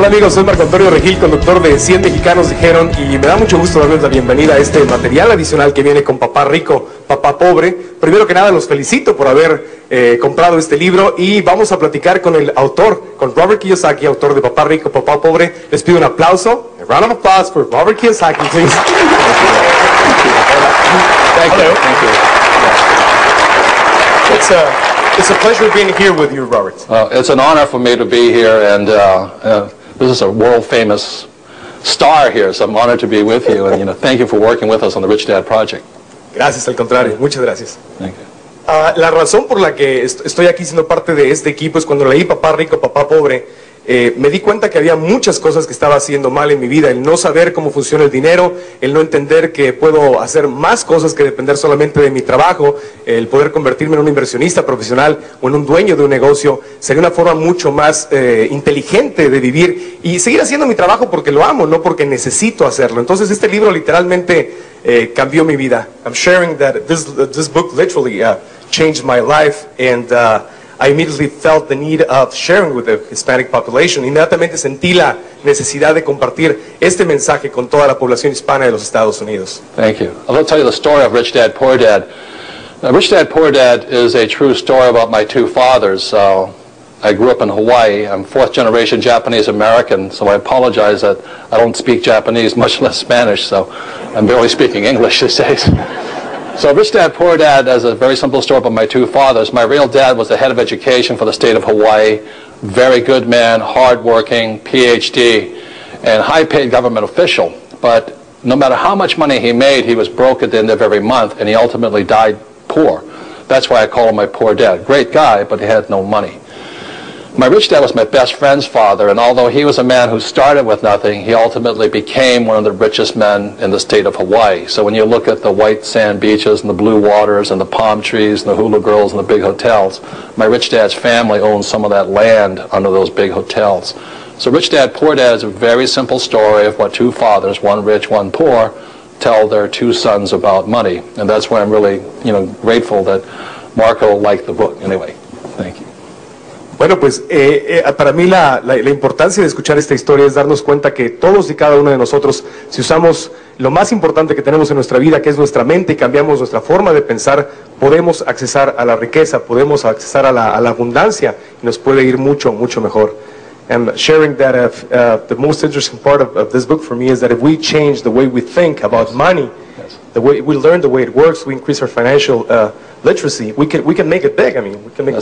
Hola amigos, soy Marco Antonio Regil, conductor de 100 Mexicanos Dijeron, y me da mucho gusto darles la bienvenida a este material adicional que viene con Papá Rico, Papá Pobre. Primero que nada los felicito por haber comprado este libro y vamos a platicar con el autor, con Robert Kiyosaki, autor de Papá Rico, Papá Pobre. Les pido un aplauso, a round of applause for Robert Kiyosaki, please. Thank you. Thank you. It's a pleasure being here with you, Robert. It's an honor for me to be here, and this is a world-famous star here, so I'm honored to be with you, and thank you for working with us on the Rich Dad Project. Gracias, al contrario, muchas gracias. Thank you. La razón por la que estoy aquí siendo parte de este equipo es cuando leí Papá Rico, Papá Pobre, me di cuenta que había muchas cosas que estaba haciendo mal en mi vida, el no saber cómo funciona el dinero, el no entender que puedo hacer más cosas que depender solamente de mi trabajo, el poder convertirme en un inversionista profesional o en un dueño de un negocio, sería una forma mucho más inteligente de vivir y seguir haciendo mi trabajo porque lo amo, no porque necesito hacerlo. Entonces este libro literalmente cambió mi vida. I'm sharing that this book literally changed my life, and I immediately felt the need of sharing with the Hispanic population. Inmediatamente sentí la necesidad de compartir este mensaje con toda la población hispana de los Estados Unidos. Thank you. I'll tell you the story of Rich Dad, Poor Dad. Rich Dad, Poor Dad is a true story about my two fathers. I grew up in Hawaii. I'm fourth generation Japanese American, so I apologize that I don't speak Japanese, much less Spanish, so I'm barely speaking English these days. So Rich Dad, Poor Dad is a very simple story about my two fathers. My real dad was the head of education for the state of Hawaii. Very good man, hardworking, PhD, and high-paid government official. But no matter how much money he made, he was broke at the end of every month, and he ultimately died poor. That's why I call him my poor dad. Great guy, but he had no money. My rich dad was my best friend's father, and although he was a man who started with nothing, he ultimately became one of the richest men in the state of Hawaii. So when you look at the white sand beaches and the blue waters and the palm trees and the hula girls and the big hotels, my rich dad's family owns some of that land under those big hotels. So Rich Dad, Poor Dad is a very simple story of what two fathers, one rich, one poor, tell their two sons about money. And that's why I'm really, grateful that Marco liked the book. Anyway, thank you. Bueno, pues para mí la importancia de escuchar esta historia es darnos cuenta que todos y cada uno de nosotros, si usamos lo más importante que tenemos en nuestra vida, que es nuestra mente, y cambiamos nuestra forma de pensar, podemos accesar a la riqueza, podemos accesar a la abundancia, y nos puede ir mucho, mucho mejor. And sharing that the most interesting part of this book for me is that if we change the way we think about money, the way we learn the way it works, we increase our financial literacy, we can make it big. I mean, we can make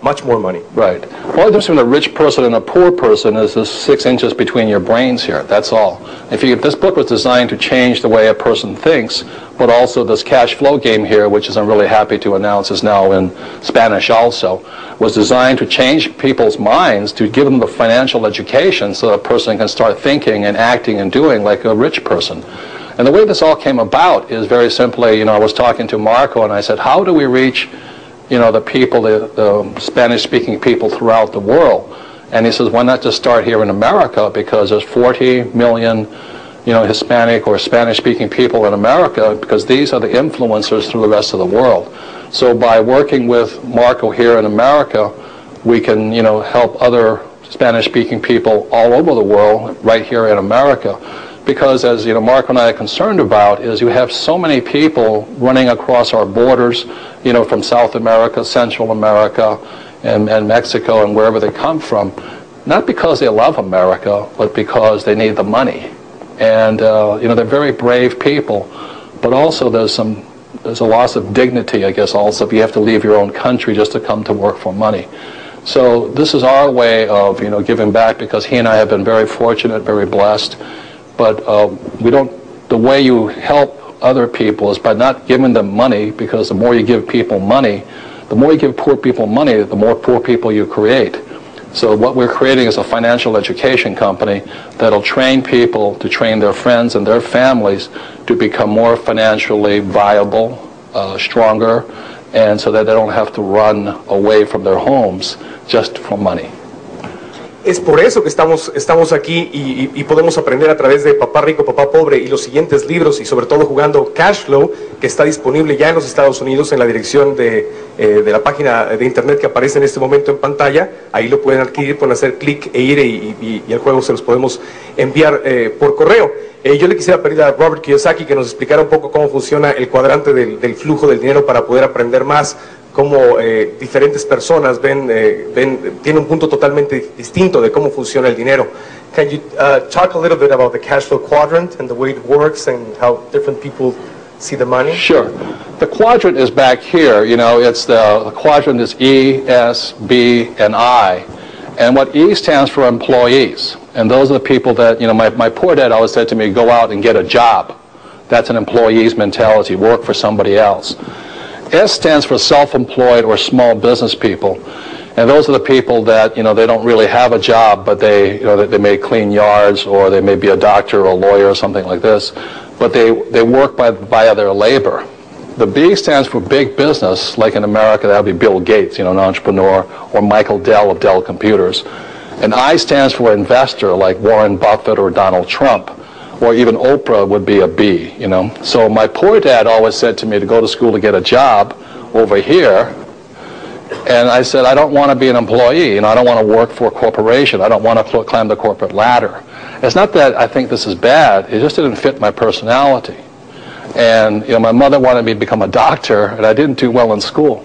much more money. Right. Well, the difference between a rich person and a poor person is the 6 inches between your brains here. That's all. This book was designed to change the way a person thinks, but also this cash flow game here, which I'm really happy to announce is now in Spanish also, was designed to change people's minds, to give them the financial education so that a person can start thinking and acting and doing like a rich person. And the way this all came about is very simply, I was talking to Marco and I said, how do we reach, the people, the Spanish-speaking people throughout the world? And he says, why not just start here in America, because there's 40 million, Hispanic or Spanish-speaking people in America, because these are the influencers through the rest of the world. So by working with Marco here in America, we can, help other Spanish-speaking people all over the world, right here in America. Because as Marco and I are concerned about is you have so many people running across our borders, from South America, Central America, and Mexico, and wherever they come from, not because they love America, but because they need the money. And they're very brave people, but also there's a loss of dignity, I guess, also if you have to leave your own country just to come to work for money. So this is our way of giving back, because he and I have been very fortunate, very blessed. But the way you help other people is by not giving them money, because the more you give people money, the more you give poor people money, the more poor people you create. So what we're creating is a financial education company that'll train people to train their friends and their families to become more financially viable, stronger, and so that they don't have to run away from their homes just for money. Es por eso que estamos aquí y podemos aprender a través de Papá Rico, Papá Pobre y los siguientes libros, y sobre todo jugando Cash Flow, que está disponible ya en los Estados Unidos en la dirección de la página de internet que aparece en este momento en pantalla. Ahí lo pueden adquirir, pueden hacer clic e ir y al juego se los podemos enviar por correo. Yo le quisiera pedir a Robert Kiyosaki que nos explicara un poco cómo funciona el cuadrante del flujo del dinero para poder aprender más cómo diferentes personas tienen un punto totalmente distinto de cómo funciona el dinero. Can you talk a little bit about the cash flow quadrant and the way it works and how different people see the money? Sure. The quadrant is back here. You know, it's the quadrant is E, S, B, and I. And what E stands for employees. And those are the people that, you know, my poor dad always said to me, go out and get a job. That's an employee's mentality, work for somebody else. S stands for self-employed or small business people. And those are the people that, you know, they don't really have a job, but they may clean yards, or they may be a doctor or a lawyer or something like this, but they work by their labor. The B stands for big business, like in America, that would be Bill Gates, you know, an entrepreneur, or Michael Dell of Dell Computers. And I stands for investor, like Warren Buffett or Donald Trump, or even Oprah would be a B, you know. So my poor dad always said to me to go to school to get a job over here. And I said, I don't want to be an employee, you know, I don't want to work for a corporation. I don't want to climb the corporate ladder. It's not that I think this is bad, it just didn't fit my personality. And, you know, my mother wanted me to become a doctor, and I didn't do well in school.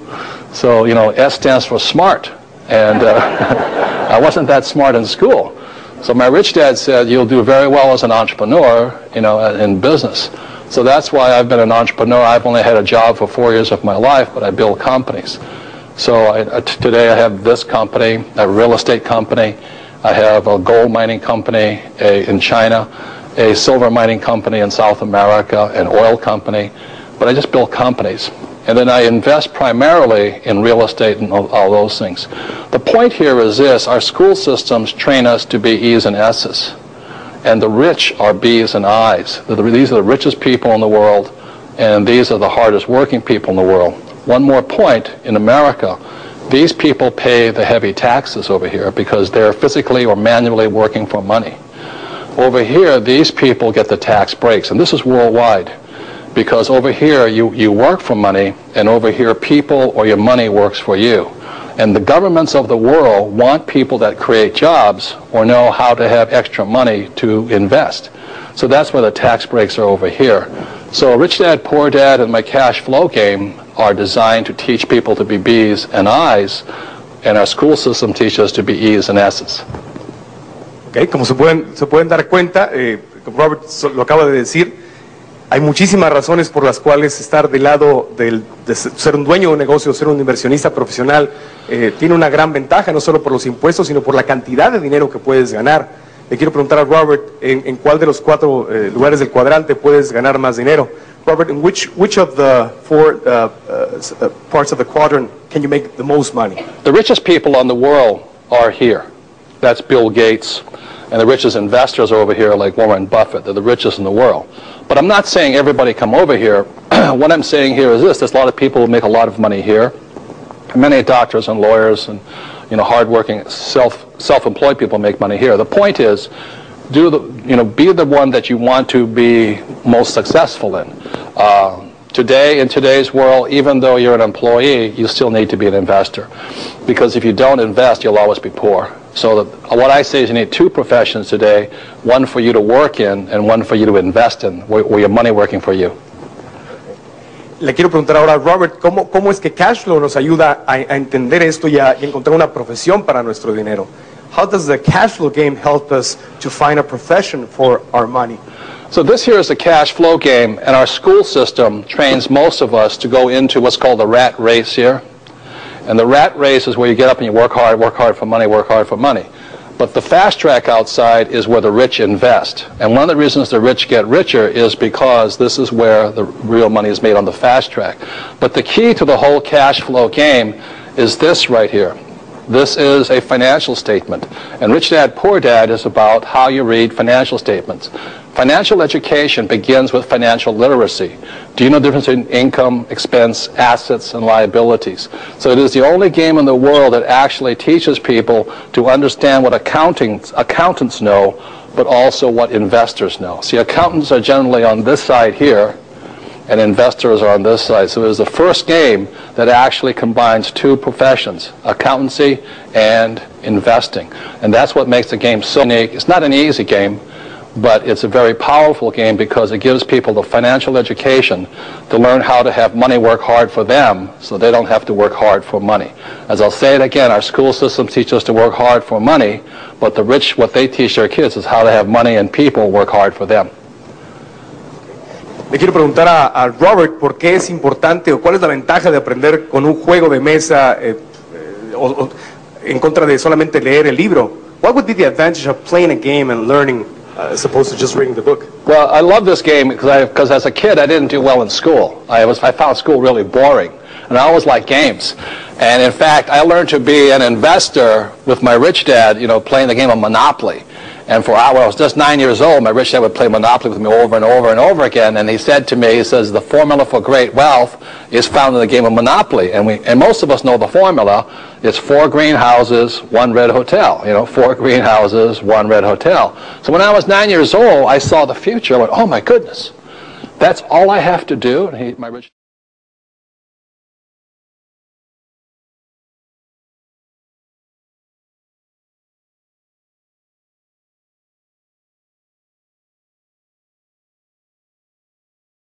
So, you know, S stands for smart. And I wasn't that smart in school. So my rich dad said, you'll do very well as an entrepreneur, you know, in business. So that's why I've been an entrepreneur. I've only had a job for 4 years of my life, but I build companies. So today I have this company, a real estate company. I have a gold mining company in China, a silver mining company in South America, an oil company. But I just build companies. And then I invest primarily in real estate and all those things. The point here is this: our school systems train us to be E's and S's. And the rich are B's and I's. These are the richest people in the world, and these are the hardest working people in the world. One more point, in America, these people pay the heavy taxes over here because they're physically or manually working for money. Over here, these people get the tax breaks, and this is worldwide. Because over here, you work for money, and over here, people or your money works for you. And the governments of the world want people that create jobs or know how to have extra money to invest. So that's why the tax breaks are over here. So Rich Dad, Poor Dad, and my cash flow game are designed to teach people to be B's and I's, and our school system teaches us to be E's and S's. Okay, como se pueden dar cuenta, como Robert lo acaba de decir, hay muchísimas razones por las cuales estar del lado de ser un dueño de un negocio, ser un inversionista profesional, tiene una gran ventaja, no solo por los impuestos, sino por la cantidad de dinero que puedes ganar. Le quiero preguntar a Robert, ¿en cuál de los 4 lugares del cuadrante puedes ganar más dinero? Robert, in which of the 4 parts of the quadrant can you make the most money? The richest people in the world are here. That's Bill Gates. And the richest investors are over here, like Warren Buffett. They're the richest in the world. But I'm not saying everybody come over here. What I'm saying here is this: there's a lot of people who make a lot of money here. Many doctors and lawyers and, you know, hardworking self-employed people make money here. The point is, be the one that you want to be most successful in. Today, in today's world, even though you're an employee, you still need to be an investor. Because if you don't invest, you'll always be poor. So what I say is you need 2 professions today, one for you to work in and one for you to invest in, where your money working for you. Le quiero preguntar ahora a Robert, ¿cómo es que cash flow nos ayuda a entender esto y encontrar una profesión para nuestro dinero? How does the cash flow game help us to find a profession for our money? So this here is the cash flow game, and our school system trains most of us to go into what's called the rat race here. And the rat race is where you get up and you work hard for money, work hard for money. But the fast track outside is where the rich invest. And one of the reasons the rich get richer is because this is where the real money is made, on the fast track. But the key to the whole cash flow game is this right here. This is a financial statement. And Rich Dad, Poor Dad is about how you read financial statements. Financial education begins with financial literacy. Do you know the difference in income, expense, assets, and liabilities? So it is the only game in the world that actually teaches people to understand what accountants know, but also what investors know. See, accountants are generally on this side here, and investors are on this side. So it is the first game that actually combines two professions, accountancy and investing. And that's what makes the game so unique. It's not an easy game, but it's a very powerful game because it gives people the financial education to learn how to have money work hard for them so they don't have to work hard for money. As I'll say it again, our school systems teach us to work hard for money, but the rich, what they teach their kids is how to have money and people work hard for them. Le quiero preguntar a Robert por qué es importante o cuál es la ventaja de aprender con un juego de mesa en contra de solamente leer el libro. What would be the advantage of playing a game and learning as opposed to just reading the book? Well, I love this game because as a kid I didn't do well in school. I found school really boring, and I always liked games. And in fact, I learned to be an investor with my rich dad, playing the game of Monopoly. And when I was just 9 years old, my rich dad would play Monopoly with me over and over and over again. And he said to me, he says, the formula for great wealth is found in the game of Monopoly. And most of us know the formula. It's 4 greenhouses, 1 red hotel. 4 greenhouses, 1 red hotel. So when I was 9 years old, I saw the future. I went, oh my goodness, that's all I have to do. And my rich